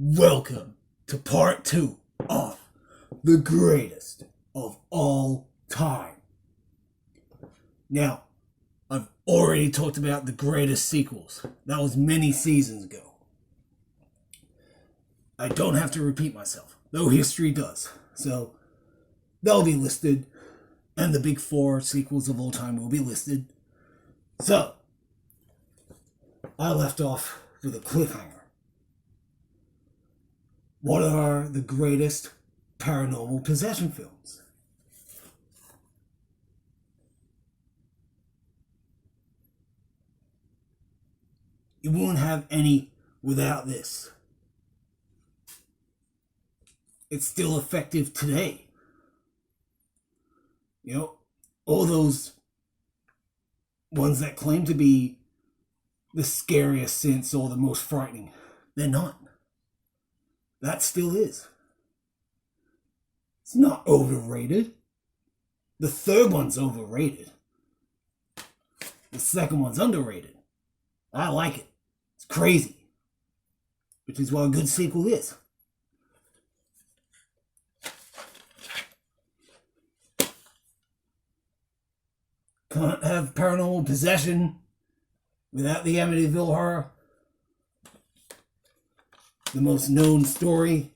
Welcome to part 2 of the greatest of all time. Now, I've already talked about the greatest sequels. That was many seasons ago. I don't have to repeat myself, though history does. So, they'll be listed, and the big 4 sequels of all time will be listed. So, I left off with a cliffhanger. What are the greatest paranormal possession films? You won't have any without this. It's still effective today. You know, all those ones that claim to be the scariest since or the most frightening, they're not. That still is. It's not overrated. The third one's overrated. The second one's underrated. I like it. It's crazy. Which is what a good sequel is. Can't have paranormal possession without the Amityville Horror. The most known story.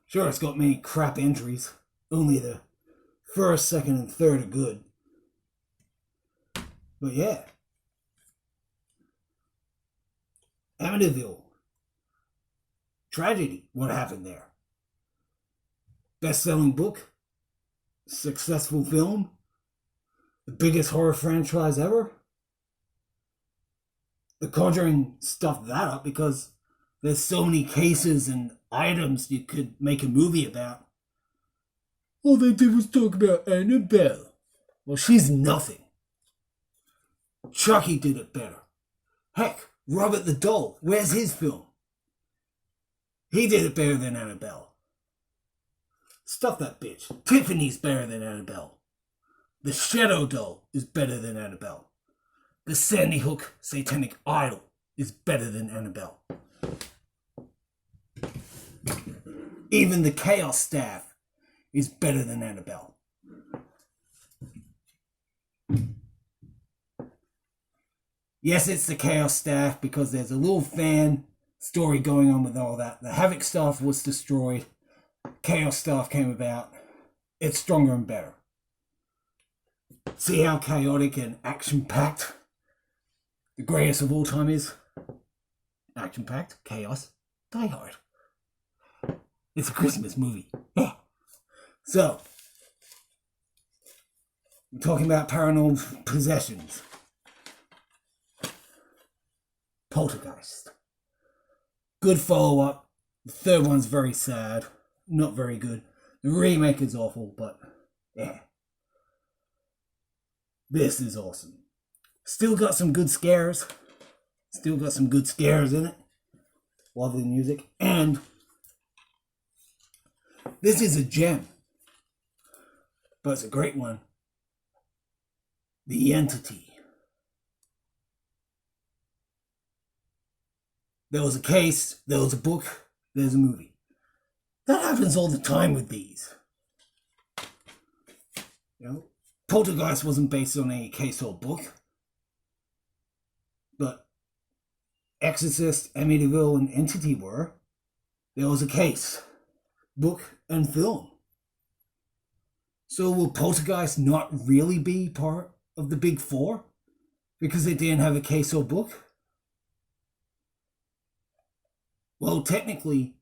Sure, it's got many crap entries. Only the first, second, and third are good. But yeah. Amityville. Tragedy. What happened there? Best-selling book. Successful film. The biggest horror franchise ever. The Conjuring stuffed that up because there's so many cases and items you could make a movie about. All they did was talk about Annabelle. Well, she's nothing. Chucky did it better. Heck, Robert the Doll, where's his film? He did it better than Annabelle. Stuff that bitch. Tiffany's better than Annabelle. The Shadow Doll is better than Annabelle. The Sandy Hook Satanic Idol is better than Annabelle. Even the Chaos Staff is better than Annabelle. Yes, it's the Chaos Staff because there's a little fan story going on with all that. The Havoc Staff was destroyed. Chaos Staff came about. It's stronger and better. See how chaotic and action-packed the greatest of all time is? Action-packed, chaos, Die Hard. It's a Christmas movie. Yeah. So, we're talking about paranormal possessions. Poltergeist. Good follow-up. The third one's very sad. Not very good. The remake is awful, but yeah. This is awesome. Still got some good scares. Still got some good scares in it. Lovely music. And this is a gem. But it's a great one. The Entity. There was a case, there was a book, there's a movie. That happens all the time with these. You know, Poltergeist wasn't based on a case or book. But Exorcist, Amityville, and Entity were. There was a case, book, and film. So will Poltergeist not really be part of the big 4? Because it didn't have a case or book? Well, technically,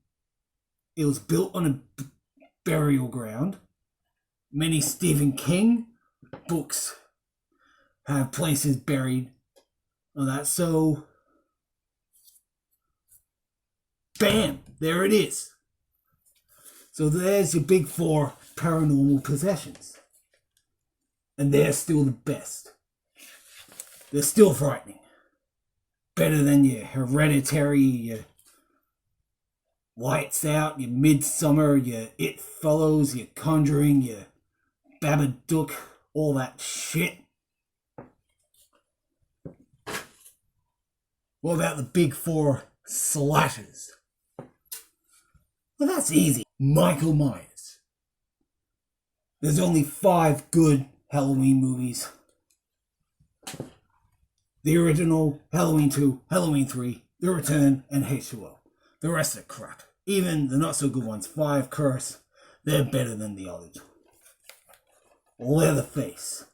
it was built on a burial ground. Many Stephen King books have places buried on that, so bam, there it is. So there's your big 4 paranormal possessions. And they're still the best. They're still frightening. Better than your Hereditary, your Lights Out, your Midsummer, your It Follows, your Conjuring, your Babadook, all that shit. What about the big 4 slashers. Well, that's easy. Michael Myers. There's only 5 good Halloween movies. The original, Halloween 2, Halloween 3, The Return, and H2O. The rest are crap. Even the not so good ones, 5, Curse, they're better than the others. Leatherface.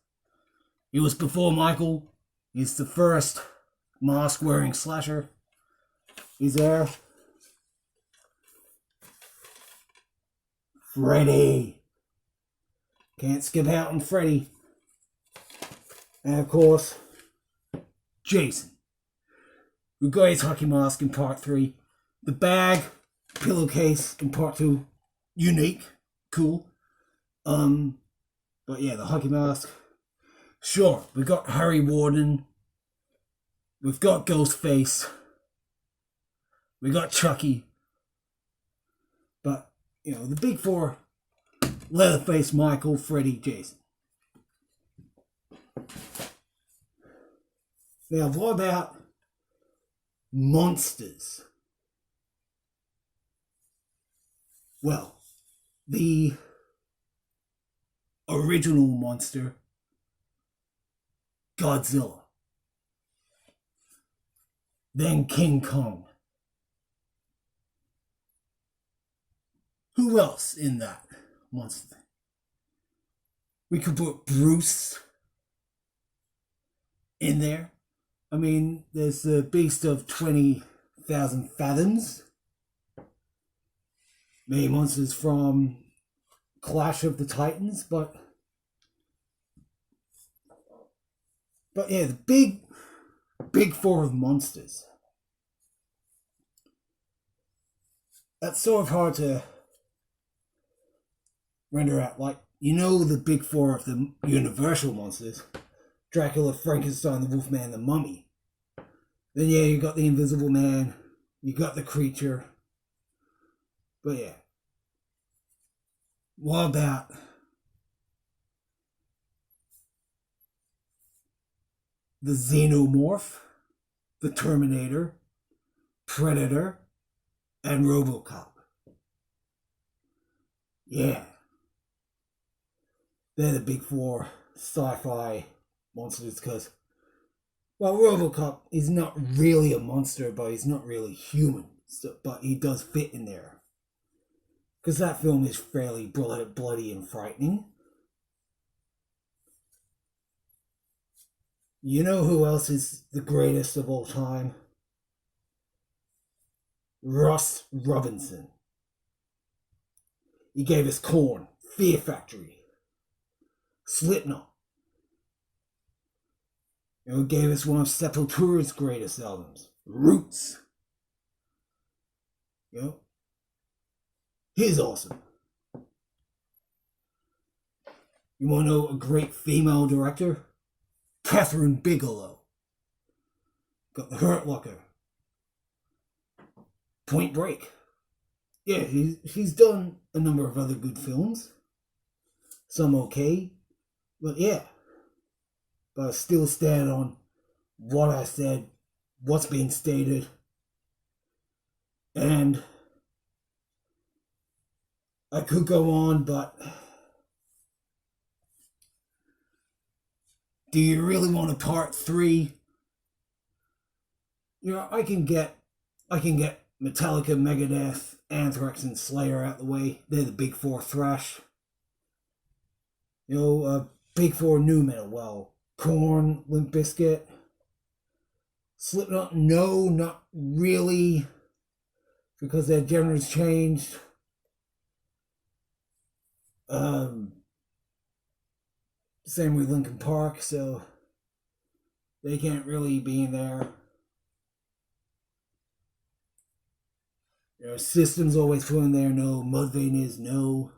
He was before Michael. He's the first mask-wearing slasher. He's there. Freddy. Can't skip out on Freddy. And of course, Jason. We got his hockey mask in part 3. The bag, pillowcase in part 2. Unique. Cool. But yeah, the hockey mask. Sure, we got Harry Warden. We've got Ghostface. We got Chucky. But, you know, the big 4, Leatherface, Michael, Freddy, Jason. Now, what about monsters? Well, the original monster, Godzilla. Then King Kong. Who else in that monster thing? We could put Bruce in there. I mean, there's the beast of 20,000 fathoms. Many monsters from Clash of the Titans, but yeah, the big 4 of monsters. That's sort of hard to render out. Like, you know, the big 4 of the Universal monsters: Dracula, Frankenstein, the Wolfman, the Mummy. Then yeah, you got the Invisible Man, you got the Creature. But yeah, what about the Xenomorph, the Terminator, Predator, and RoboCop? Yeah, they're the big 4 sci-fi monsters because, well, RoboCop is not really a monster, but he's not really human. So, but he does fit in there. Because that film is fairly bloody and frightening. You know who else is the greatest of all time? Ross Robinson. He gave us Korn, Fear Factory, Slipknot. You know, gave us one of Sepultura's greatest albums, Roots. You know, he's awesome. You want to know a great female director? Catherine Bigelow. Got The Hurt Locker, Point Break. Yeah, she's done a number of other good films. Some okay. But yeah. But I still stand on what I said, what's being stated. And I could go on, but do you really want a part 3? You know, I can get Metallica, Megadeth, Anthrax, and Slayer out the way. They're the big 4 thrash. You know, big 4 nu metal. Well, Korn, Limp Bizkit, Slipknot. No, not really, because their genre's changed. Same with Linkin Park, so they can't really be in there. You know, System's always put in there, no. Mudvayne is no.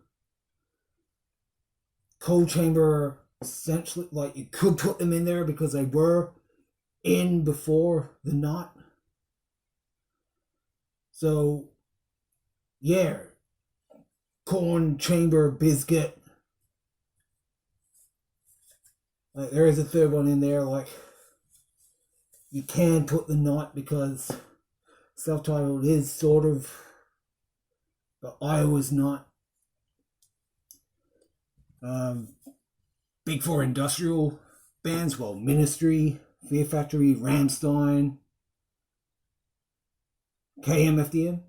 Cold Chamber, essentially, like, you could put them in there because they were in before the Knot. So, yeah. Korn, Chamber, Bizkit. Like, there is a third one in there, like, you can put the Knot because Self-titled is sort of, but I was not. Big four industrial bands, well, Ministry, Fear Factory, Rammstein, KMFDM.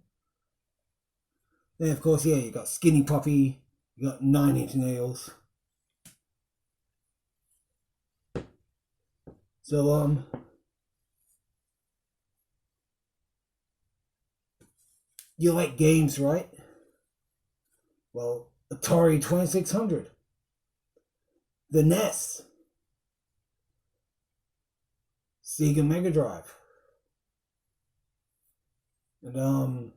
Then, of course, yeah, you got Skinny Puppy, you got 9 Inch Nails. So, you like games, right? Well, Atari 2600, the NES, Sega Mega Drive, and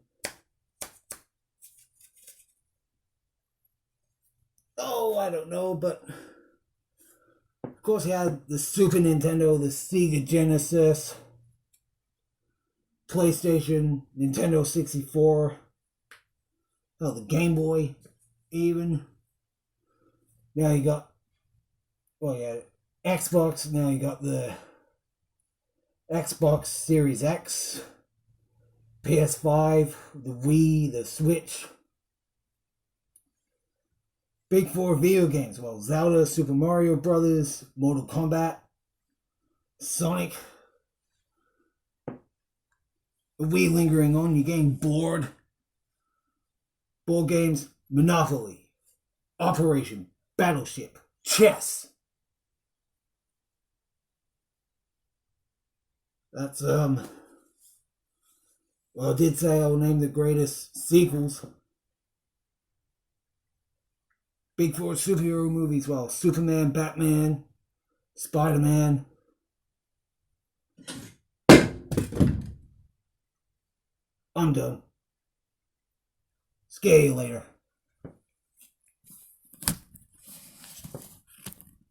oh, I don't know, but of course you had the Super Nintendo, the Sega Genesis, PlayStation, Nintendo 64, oh, the Game Boy, even. Now you got, well, yeah, Xbox. Now you got the Xbox Series X, PS5, the Wii, the Switch. Big four video games. Well, Zelda, Super Mario Brothers, Mortal Kombat, Sonic. The Wii lingering on. You getting bored. Board games, Monopoly, Operation, Battleship, Chess. That's, well, I did say I'll name the greatest sequels. Big four superhero movies, well, Superman, Batman, Spider-Man. I'm done. See you later.